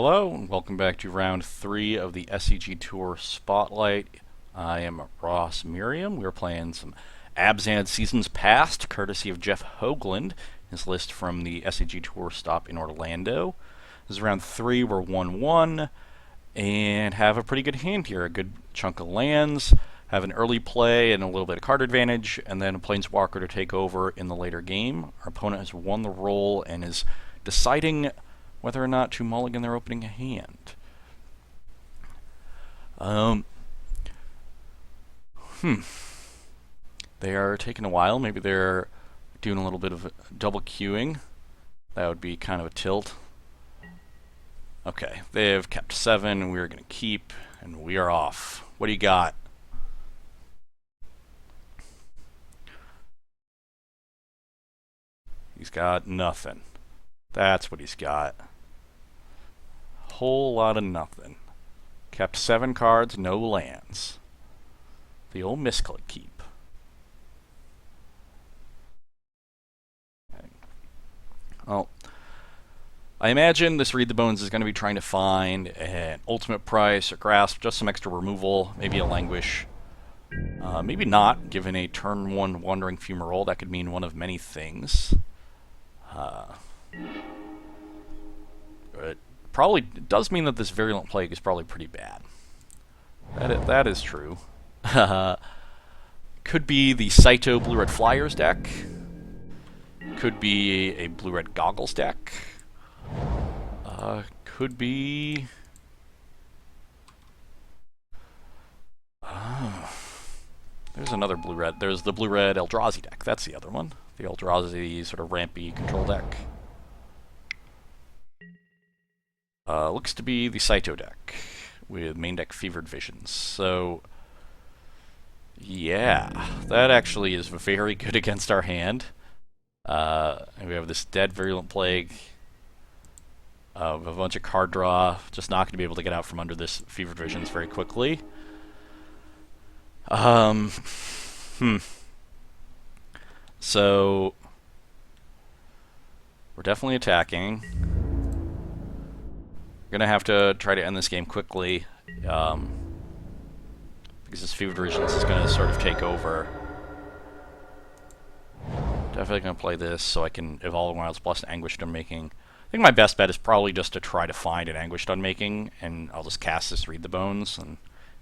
Hello, and welcome back to round 3 of the SCG Tour Spotlight. I am Ross Merriam. We're playing some Abzan Seasons Past, courtesy of Jeff Hoagland, his list from the SCG Tour stop in Orlando. This is round 3, we're 1-1, and have a pretty good hand here. A good chunk of lands, have an early play and a little bit of card advantage, and then a Planeswalker to take over in the later game. Our opponent has won the roll and is deciding whether or not to mulligan their opening hand. They are taking a while. Maybe they're doing a little bit of double queuing. That would be kind of a tilt. Okay, they've kept 7. We're going to keep, and we are off. What do you got? He's got nothing. That's what he's got. Whole lot of nothing. Kept 7 cards, no lands. The old misclick keep. Okay. Well, I imagine this Read the Bones is going to be trying to find an ultimate price or grasp, just some extra removal, maybe a languish. Maybe not, given a turn 1 Wandering Fumarole. That could mean one of many things. But probably does mean that this Virulent Plague is probably pretty bad. That is true. Could be the Saito Blue-Red Flyers deck. Could be a Blue-Red Goggles deck. Could be... there's another Blue-Red. There's the Blue-Red Eldrazi deck. That's the other one. The Eldrazi sort of rampy control deck. Looks to be the Saito deck with main deck Fevered Visions. So, yeah, that actually is very good against our hand. We have this dead Virulent Plague, a bunch of card draw, just not going to be able to get out from under this Fevered Visions very quickly. So, we're definitely attacking. Gonna have to try to end this game quickly, because this Fevered Visions is gonna sort of take over. Definitely gonna play this so I can evolve Wilds plus an Anguished Unmaking. I think my best bet is probably just to try to find an Anguished Unmaking, and I'll just cast this Read the Bones, and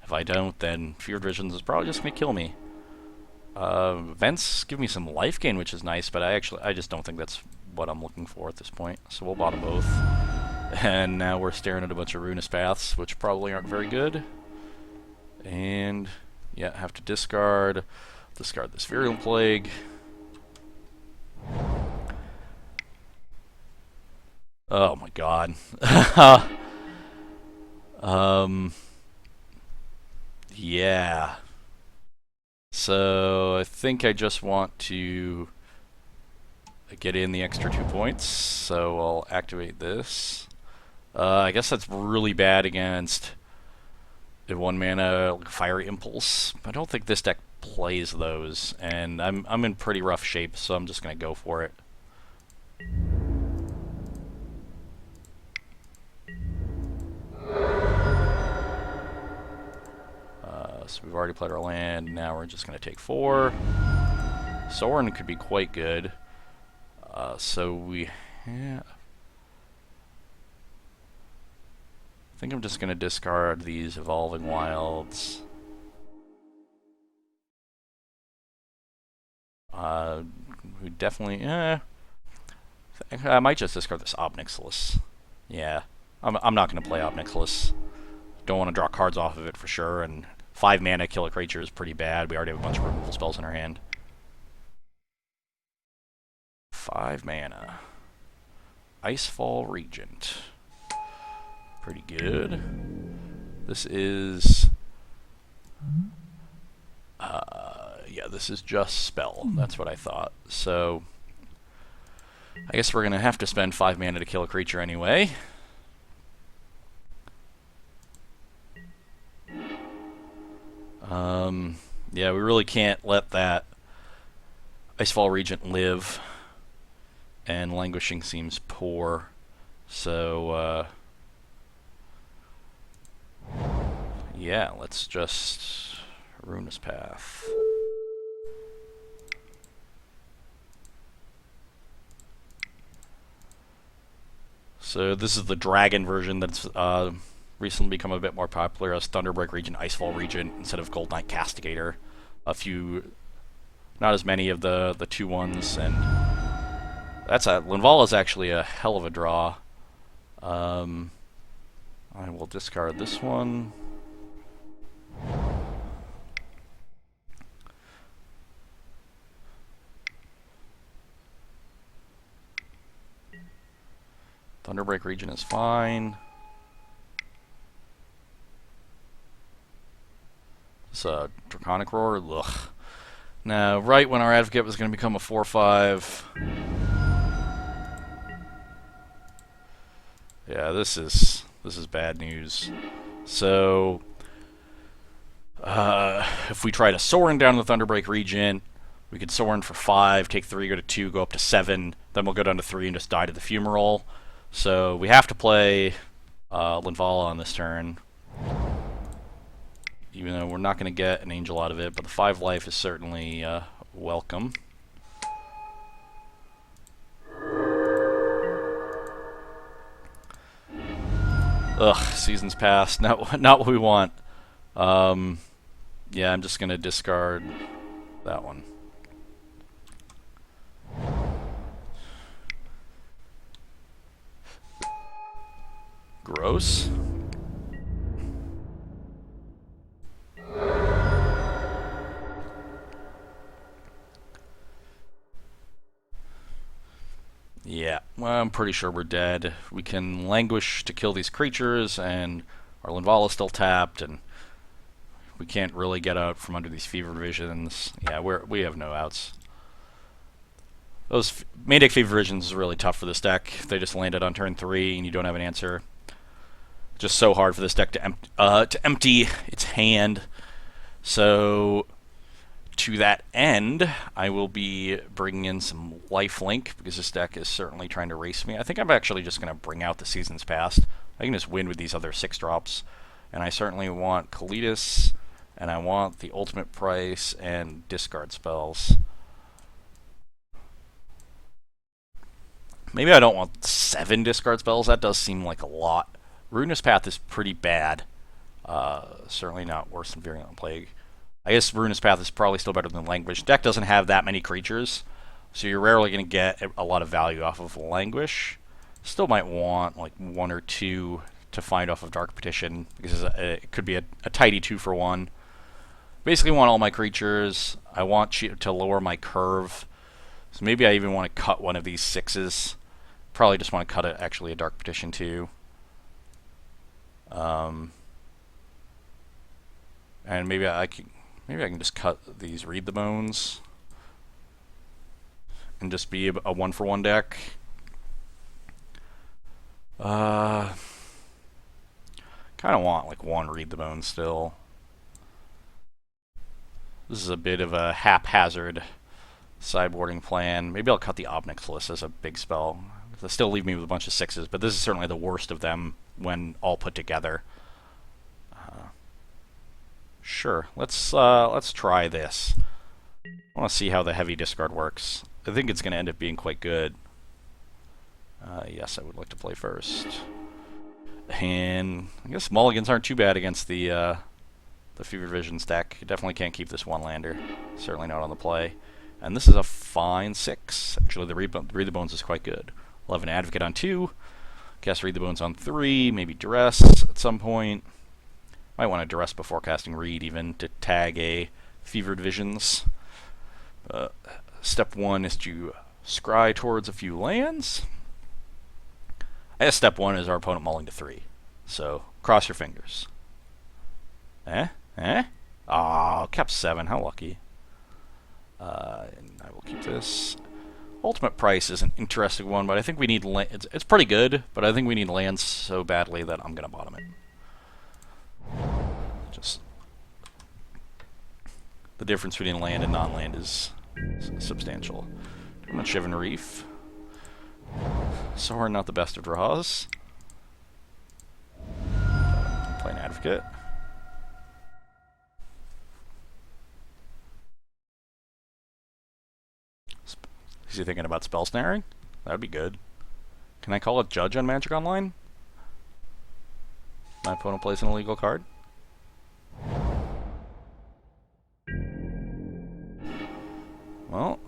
if I don't, then Fevered Visions is probably just gonna kill me. Vents give me some life gain, which is nice, but I just don't think that's what I'm looking for at this point, so we'll bottom both. And now we're staring at a bunch of Ruinous Paths, which probably aren't very good. And, yeah, have to discard this Virulent Plague. Oh my god. Yeah. So, I think I just want to get in the extra 2 points, so I'll activate this. I guess that's really bad against a 1-mana Fiery Impulse. I don't think this deck plays those, and I'm in pretty rough shape, so I'm just gonna go for it. So we've already played our land. Now we're just gonna take 4. Sorin could be quite good. So we have... I think I'm just gonna discard these Evolving Wilds. We definitely, I might just discard this Obnixilis. Yeah, I'm not gonna play Obnixilis. Don't want to draw cards off of it for sure, and 5 mana kill a creature is pretty bad. We already have a bunch of removal spells in our hand. 5 mana. Icefall Regent. Pretty good. This is... yeah, this is just spell. That's what I thought. So, I guess we're going to have to spend 5 mana to kill a creature anyway. Yeah, we really can't let that Icefall Regent live. And Languishing seems poor. So, Yeah, let's just ruin this path. So this is the dragon version that's recently become a bit more popular as Thunderbreak Regent, Icefall Regent instead of Gold Knight Castigator. A few, not as many of the 2-1s, and that's Linvala's actually a hell of a draw. I will discard this one. Thunderbreak Regent is fine. It's a Draconic Roar. Ugh. Now, right when our Advocate was going to become a 4/5. Yeah, this is bad news. So, if we try to Sorin down the Thunderbreak Regent, we could Sorin for 5, take 3, go to 2, go up to 7. Then we'll go down to 3 and just die to the Fumarole. So we have to play Linvala on this turn, even though we're not going to get an Angel out of it, but the 5 life is certainly welcome. Ugh, Seasons Past, not what we want. Yeah, I'm just going to discard that one. Gross. Yeah, well, I'm pretty sure we're dead. We can Languish to kill these creatures, and our Linvala's still tapped, and we can't really get out from under these Fever Visions. Yeah, we have no outs. Those Maniac Fever Visions is really tough for this deck. They just landed on turn 3, and you don't have an answer. Just so hard for this deck to empty its hand. So, to that end, I will be bringing in some lifelink, because this deck is certainly trying to race me. I think I'm actually just going to bring out the Seasons Past. I can just win with these other 6-drops. And I certainly want Kalitas, and I want the Ultimate Price, and discard spells. Maybe I don't want 7 discard spells. That does seem like a lot. Ruinous Path is pretty bad. Certainly not worse than Virulent Plague. I guess Ruinous Path is probably still better than Languish. Deck doesn't have that many creatures, so you're rarely going to get a lot of value off of Languish. Still might want like 1 or 2 to find off of Dark Petition, because it could be a tidy 2-for-1. Basically want all my creatures. I want to lower my curve, so maybe I even want to cut one of these 6s. Probably just want to cut actually a Dark Petition too. And maybe I can just cut these Read the Bones and just be a 1-for-1 deck. Kind of want like 1 Read the Bones still. This is a bit of a haphazard sideboarding plan. Maybe I'll cut the Obnixilus as a big spell. They'll still leave me with a bunch of 6s, but this is certainly the worst of them when all put together. Sure, let's try this. I want to see how the heavy discard works. I think it's going to end up being quite good. Yes, I would like to play first. And I guess mulligans aren't too bad against the Fever Visions deck. You definitely can't keep this 1-lander. Certainly not on the play. And this is a fine 6. Actually, the Read the Bones is quite good. We'll have an Advocate on 2. Cast Read the Bones on 3. Maybe Duress at some point. Might want to Duress before casting Read, even, to tag a Fevered Visions. Step 1 is to scry towards a few lands. I guess step 1 is our opponent mulling to 3. So, cross your fingers. Oh, kept 7. How lucky. And I will keep this. Ultimate Price is an interesting one, but I think we need it's pretty good, but I think we need lands so badly that I'm going to bottom it. Just the difference between land and non-land is substantial. I'm not Shivan Reef. Sorin, not the best of draws. Play an Advocate. Is he thinking about spell snaring? That'd be good. Can I call it Judge on Magic Online? My opponent plays an illegal card? Well,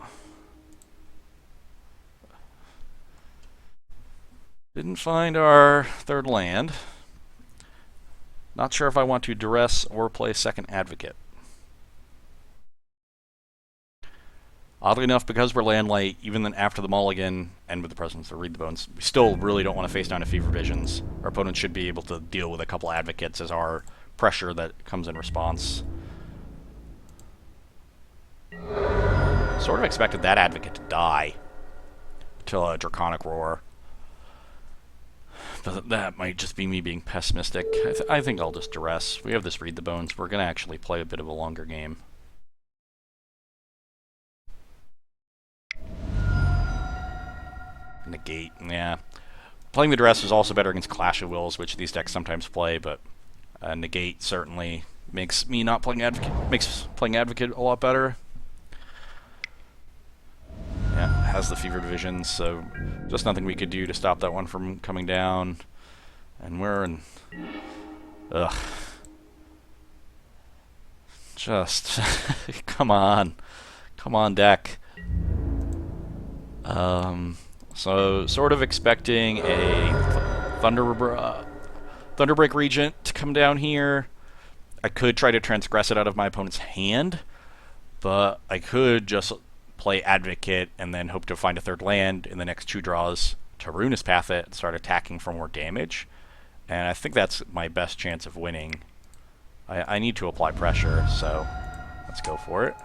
didn't find our third land. Not sure if I want to duress or play second Advocate. Oddly enough, because we're land light, even then after the mulligan and with the presence of Read the Bones, we still really don't want to face down to Fever Visions. Our opponent should be able to deal with a couple Advocates as our pressure that comes in response. Sort of expected that Advocate to die till a Draconic Roar. But that might just be me being pessimistic. I think I'll just duress. We have this Read the Bones. We're going to actually play a bit of a longer game. Negate, yeah. Playing the duress is also better against Clash of Wills, which these decks sometimes play, but negate certainly makes me not playing Advocate, makes playing Advocate a lot better. Yeah, has the Fevered Visions, so just nothing we could do to stop that one from coming down. And we're in... Ugh. Just... Come on. Come on, deck. So, sort of expecting a Thunderbreak Regent to come down here. I could try to transgress it out of my opponent's hand, but I could just play Advocate and then hope to find a third land in the next 2 draws to Ruinous Path it and start attacking for more damage. And I think that's my best chance of winning. I need to apply pressure, so let's go for it.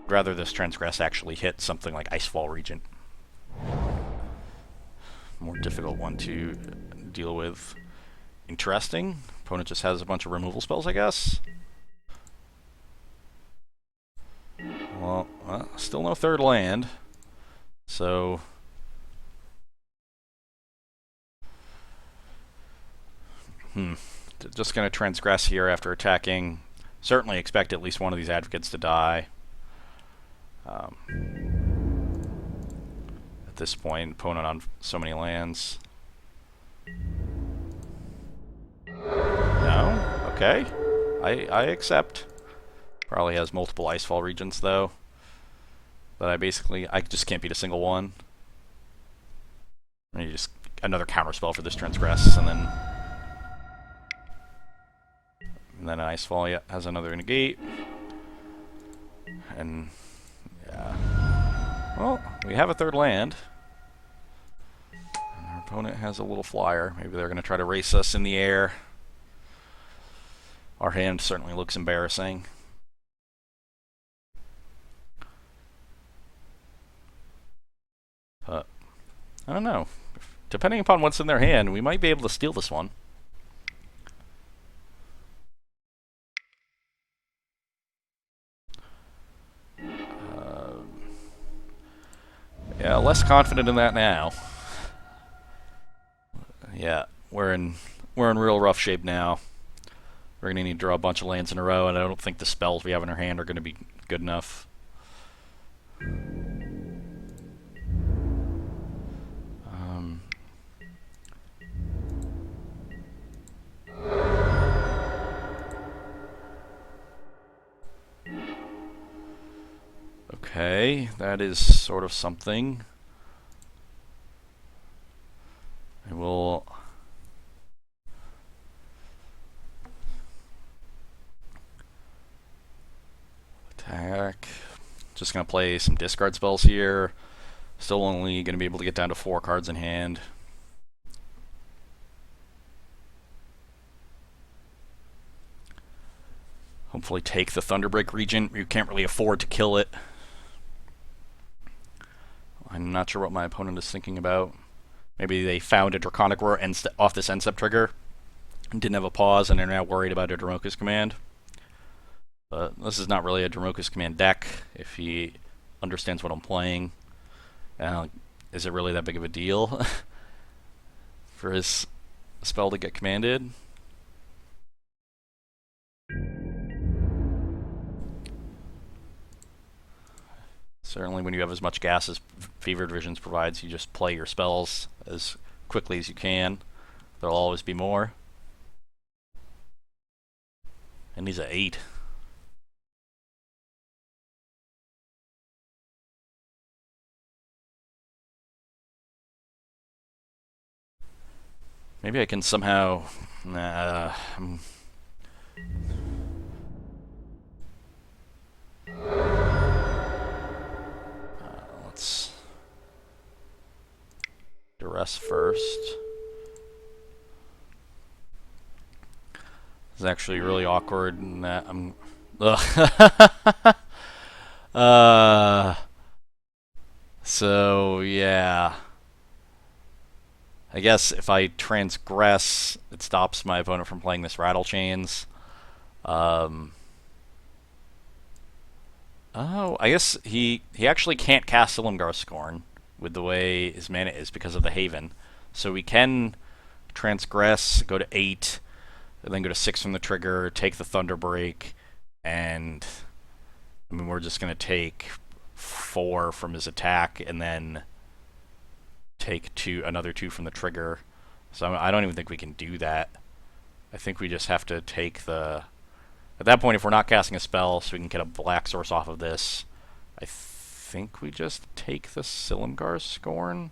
Rather this transgress actually hit something like Icefall Regent. More difficult one to deal with. Interesting. Opponent just has a bunch of removal spells, I guess. Well, still no third land. So... Just going to transgress here after attacking. Certainly expect at least one of these Advocates to die. At this point, opponent on so many lands. No? Okay. I accept. Probably has multiple Icefall Regents, though. But I just can't beat a single one. And you just another counterspell for this transgress, and then an Icefall, yeah, has another negate. And yeah. Well, we have a third land. And our opponent has a little flyer. Maybe they're going to try to race us in the air. Our hand certainly looks embarrassing. But I don't know. Depending upon what's in their hand, we might be able to steal this one. Yeah, less confident in that now. Yeah, we're in real rough shape now. We're gonna need to draw a bunch of lands in a row, and I don't think the spells we have in our hand are gonna be good enough. Okay, that is sort of something. I will attack. Just gonna play some discard spells here. Still only gonna be able to get down to 4 cards in hand. Hopefully take the Thunderbreak Regent. You can't really afford to kill it. I'm not sure what my opponent is thinking about. Maybe they found a Draconic Roar off this end step trigger and didn't have a pause, and they're now worried about a Dromoka's Command. But this is not really a Dromoka's Command deck, if he understands what I'm playing. Is it really that big of a deal for his spell to get commanded? Certainly when you have as much gas as Fevered Visions provides, you just play your spells as quickly as you can. There'll always be more. And he's at 8. Maybe I can somehow... let's... duress first. It's actually really awkward in that I'm... so, yeah. I guess if I transgress, it stops my opponent from playing this Rattle Chains. Oh, I guess he actually can't cast Silumgar Scorn with the way his mana is because of the Haven. So we can transgress, go to 8, and then go to 6 from the trigger, take the Thunder Break, and I mean we're just going to take 4 from his attack, and then take another 2 from the trigger. So I don't even think we can do that. I think we just have to take the... At that point, if we're not casting a spell, so we can get a black source off of this, I think we just take the Silumgar Scorn.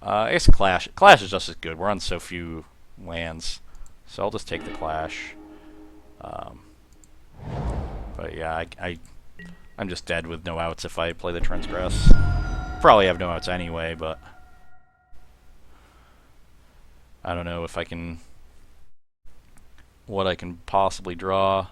I guess Clash is just as good. We're on so few lands, so I'll just take the Clash. But yeah, I'm just dead with no outs if I play the Transgress. Probably have no outs anyway, but I don't know if I can... what I can possibly draw.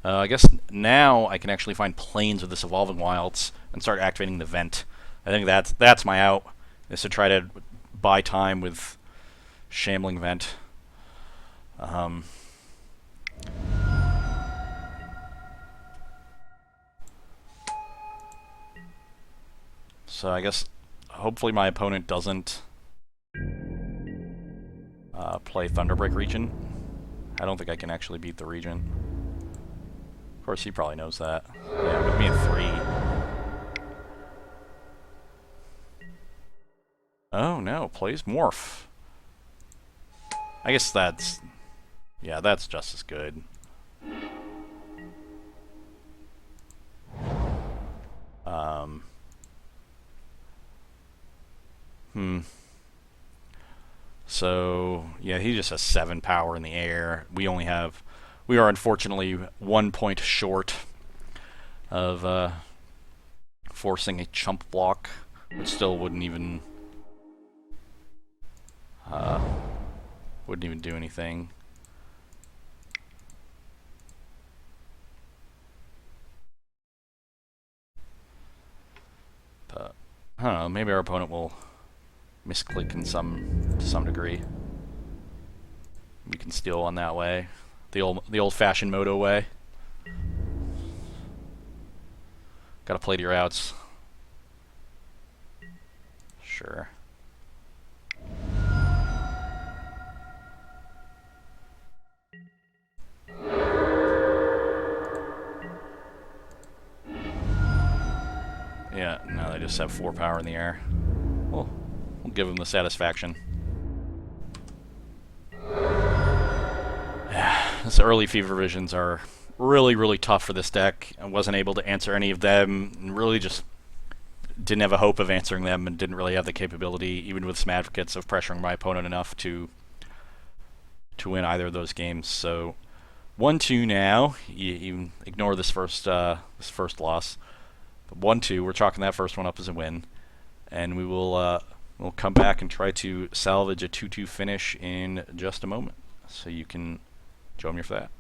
I guess now I can actually find Plains with this Evolving Wilds and start activating the Vent. I think that's my out, is to try to buy time with Shambling Vent. So I guess hopefully my opponent doesn't play Thunderbreak Region. I don't think I can actually beat the region. Of course, he probably knows that. Yeah, with me at 3. Oh no, plays Morph. I guess that's... yeah, that's just as good. So, yeah, he just has 7 power in the air. We are unfortunately 1 point short of forcing a chump block, which still wouldn't even do anything. But I don't know, maybe our opponent will misclick to some degree. We can steal on that way. The old-fashioned Moto way. Gotta play to your outs. Sure. Yeah, no, they just have 4 power in the air. We'll give them the satisfaction. This early Fever Visions are really, really tough for this deck. I wasn't able to answer any of them, and really just didn't have a hope of answering them, and didn't really have the capability, even with some advocates, of pressuring my opponent enough to win either of those games. So 1-2 now. You ignore this first loss. But 1-2, we're chalking that first one up as a win, and we will we'll come back and try to salvage a 2-2 finish in just a moment. So you can join me for that.